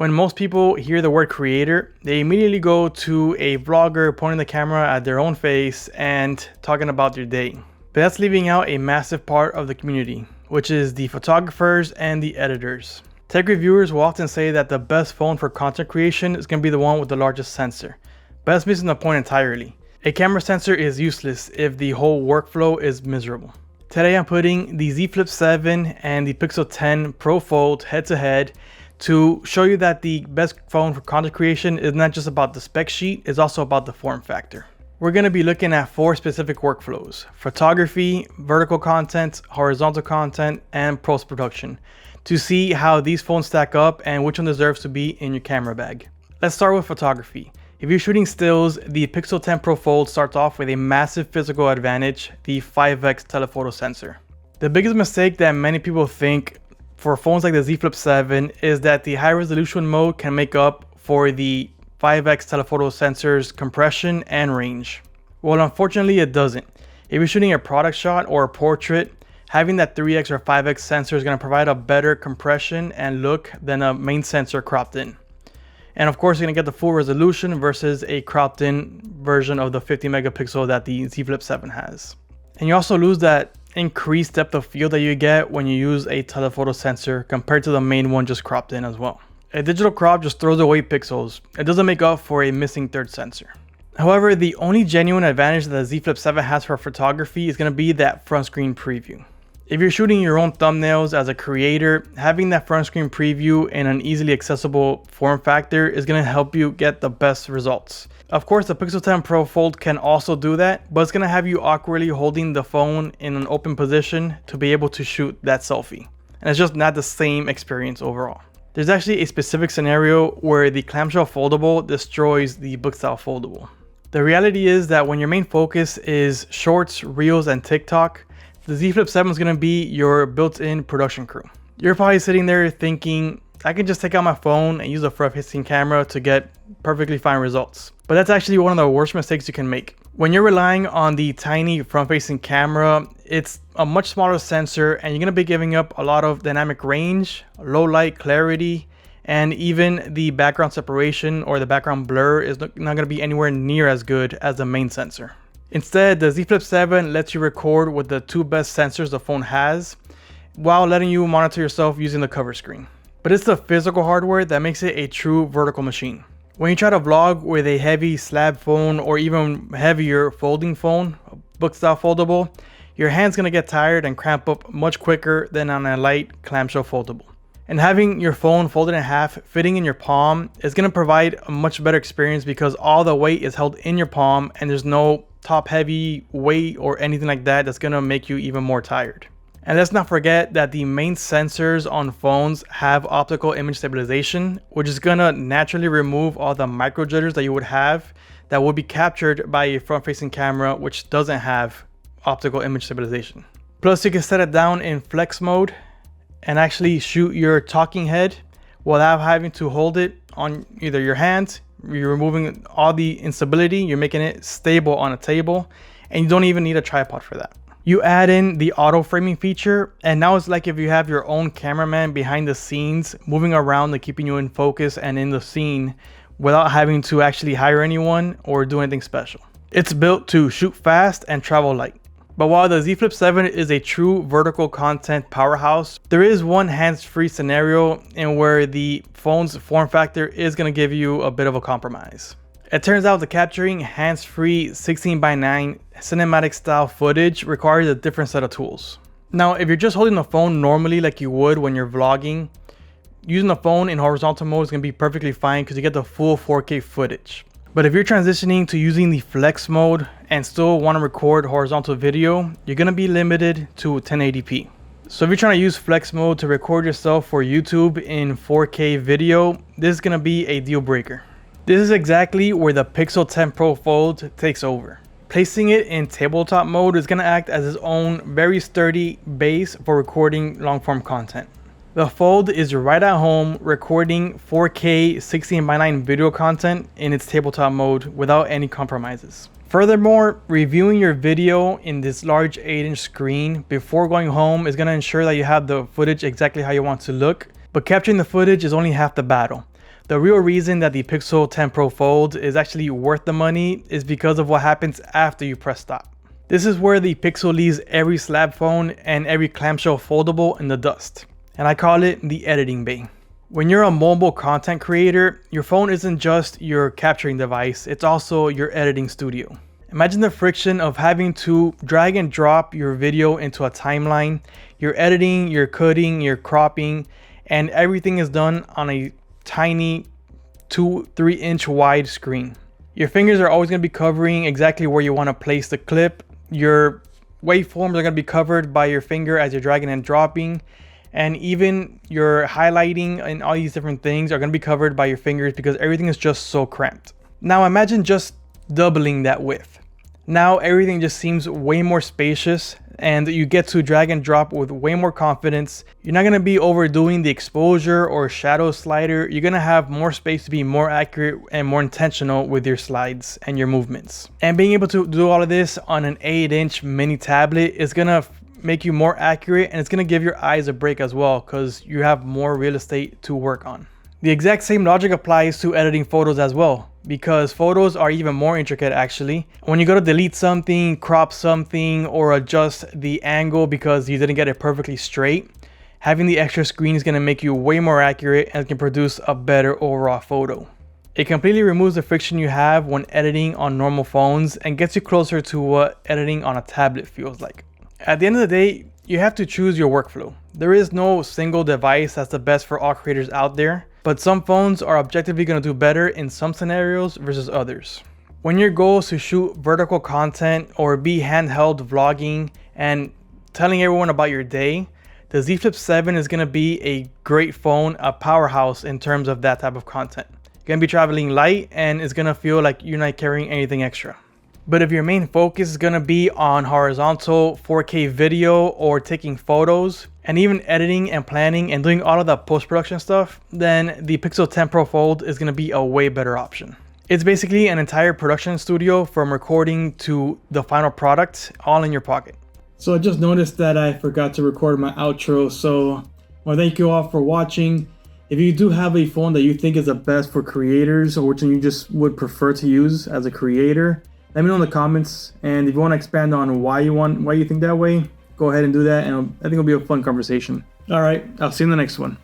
When most people hear the word creator, they immediately go to a vlogger pointing the camera at their own face and talking about their day. But that's leaving out a massive part of the community, which is the photographers and the editors. Tech reviewers will often say that the best phone for content creation is going to be the one with the largest sensor, but that's missing the point entirely. A camera sensor is useless if the whole workflow is miserable. Today I'm putting the Z Flip 7 and the Pixel 10 Pro Fold head to head to show you that the best phone for content creation is not just about the spec sheet, it's also about the form factor. We're going to be looking at 4 specific workflows: photography, vertical content, horizontal content, and post-production, to see how these phones stack up and which one deserves to be in your camera bag. Let's start with photography. If you're shooting stills, the Pixel 10 Pro Fold starts off with a massive physical advantage, the 5x telephoto sensor. The biggest mistake that many people think for phones like the Z Flip 7 is that the high resolution mode can make up for the 5x telephoto sensor's compression and range. Well, unfortunately it doesn't. If you're shooting a product shot or a portrait, having that 3x or 5x sensor is going to provide a better compression and look than a main sensor cropped in. And of course, you're going to get the full resolution versus a cropped in version of the 50 megapixel that the Z Flip 7 has. And you also lose that increased depth of field that you get when you use a telephoto sensor compared to the main one just cropped in as well. A digital crop just throws away pixels. It doesn't make up for a missing third sensor. However, the only genuine advantage that the Z Flip 7 has for photography is going to be that front screen preview. If you're shooting your own thumbnails as a creator, having that front screen preview in an easily accessible form factor is going to help you get the best results. Of course, the Pixel 10 Pro Fold can also do that, but it's going to have you awkwardly holding the phone in an open position to be able to shoot that selfie. And it's just not the same experience overall. There's actually a specific scenario where the clamshell foldable destroys the book style foldable. The reality is that when your main focus is shorts, reels, and TikTok, the Z Flip 7 is going to be your built-in production crew. You're probably sitting there thinking, I can just take out my phone and use a front-facing camera to get perfectly fine results. But that's actually one of the worst mistakes you can make. When you're relying on the tiny front-facing camera, it's a much smaller sensor and you're going to be giving up a lot of dynamic range, low light clarity, and even the background separation or the background blur is not going to be anywhere near as good as the main sensor. Instead, the Z Flip 7 lets you record with the 2 best sensors the phone has, while letting you monitor yourself using the cover screen. But it's the physical hardware that makes it a true vertical machine. When you try to vlog with a heavy slab phone or even heavier folding phone, a book style foldable, your hand's gonna get tired and cramp up much quicker than on a light clamshell foldable. And having your phone folded in half fitting in your palm is gonna provide a much better experience because all the weight is held in your palm and there's no top heavy weight or anything like that that's gonna make you even more tired. And let's not forget that the main sensors on phones have optical image stabilization, which is gonna naturally remove all the micro jitters that you would have that would be captured by a front-facing camera which doesn't have optical image stabilization. Plus, you can set it down in flex mode and actually shoot your talking head without having to hold it on either your hand. You're removing all the instability, you're making it stable on a table, and you don't even need a tripod for that. You add in the auto framing feature, and now it's like if you have your own cameraman behind the scenes moving around and keeping you in focus and in the scene without having to actually hire anyone or do anything special. It's built to shoot fast and travel light. But while the Z Flip 7 is a true vertical content powerhouse, there is one hands-free scenario in where the phone's form factor is going to give you a bit of a compromise. It turns out that capturing hands-free 16:9 cinematic style footage requires a different set of tools. Now, if you're just holding the phone normally like you would when you're vlogging, using the phone in horizontal mode is going to be perfectly fine because you get the full 4K footage. But if you're transitioning to using the flex mode and still want to record horizontal video, you're going to be limited to 1080p. So if you're trying to use flex mode to record yourself for YouTube in 4K video, this is going to be a deal breaker. This is exactly where the Pixel 10 Pro Fold takes over. Placing it in tabletop mode is going to act as its own very sturdy base for recording long form content. The Fold is right at home recording 4K 16:9 video content in its tabletop mode without any compromises. Furthermore, reviewing your video in this large 8-inch screen before going home is going to ensure that you have the footage exactly how you want to look, but capturing the footage is only half the battle. The real reason that the Pixel 10 Pro Fold is actually worth the money is because of what happens after you press stop. This is where the Pixel leaves every slab phone and every clamshell foldable in the dust. And I call it the editing bay. When you're a mobile content creator, your phone isn't just your capturing device, it's also your editing studio. Imagine the friction of having to drag and drop your video into a timeline. You're editing, you're cutting, you're cropping, and everything is done on a tiny 2-3 inch wide screen. Your fingers are always going to be covering exactly where you want to place the clip. Your waveforms are going to be covered by your finger as you're dragging and dropping, and even your highlighting and all these different things are going to be covered by your fingers because everything is just so cramped. Now imagine just doubling that width. Now everything just seems way more spacious and you get to drag and drop with way more confidence. You're not going to be overdoing the exposure or shadow slider. You're going to have more space to be more accurate and more intentional with your slides and your movements. And being able to do all of this on an 8-inch mini tablet is going to make you more accurate, and it's going to give your eyes a break as well because you have more real estate to work on. The exact same logic applies to editing photos as well, because photos are even more intricate actually. When you go to delete something, crop something, or adjust the angle because you didn't get it perfectly straight, having the extra screen is going to make you way more accurate and can produce a better overall photo. It completely removes the friction you have when editing on normal phones and gets you closer to what editing on a tablet feels like. At the end of the day, you have to choose your workflow. There is no single device that's the best for all creators out there, but some phones are objectively going to do better in some scenarios versus others. When your goal is to shoot vertical content or be handheld vlogging and telling everyone about your day, the Z Flip 7 is going to be a great phone, a powerhouse in terms of that type of content. You're going to be traveling light and it's going to feel like you're not carrying anything extra. But if your main focus is going to be on horizontal 4K video or taking photos and even editing and planning and doing all of the post-production stuff, then the Pixel 10 Pro Fold is going to be a way better option. It's basically an entire production studio from recording to the final product all in your pocket. So I just noticed that I forgot to record my outro, so well, thank you all for watching. If you do have a phone that you think is the best for creators or which one you just would prefer to use as a creator, let me know in the comments, and if you want to expand on why you think that way, go ahead and do that, and I think it'll be a fun conversation. All right, I'll see you in the next one.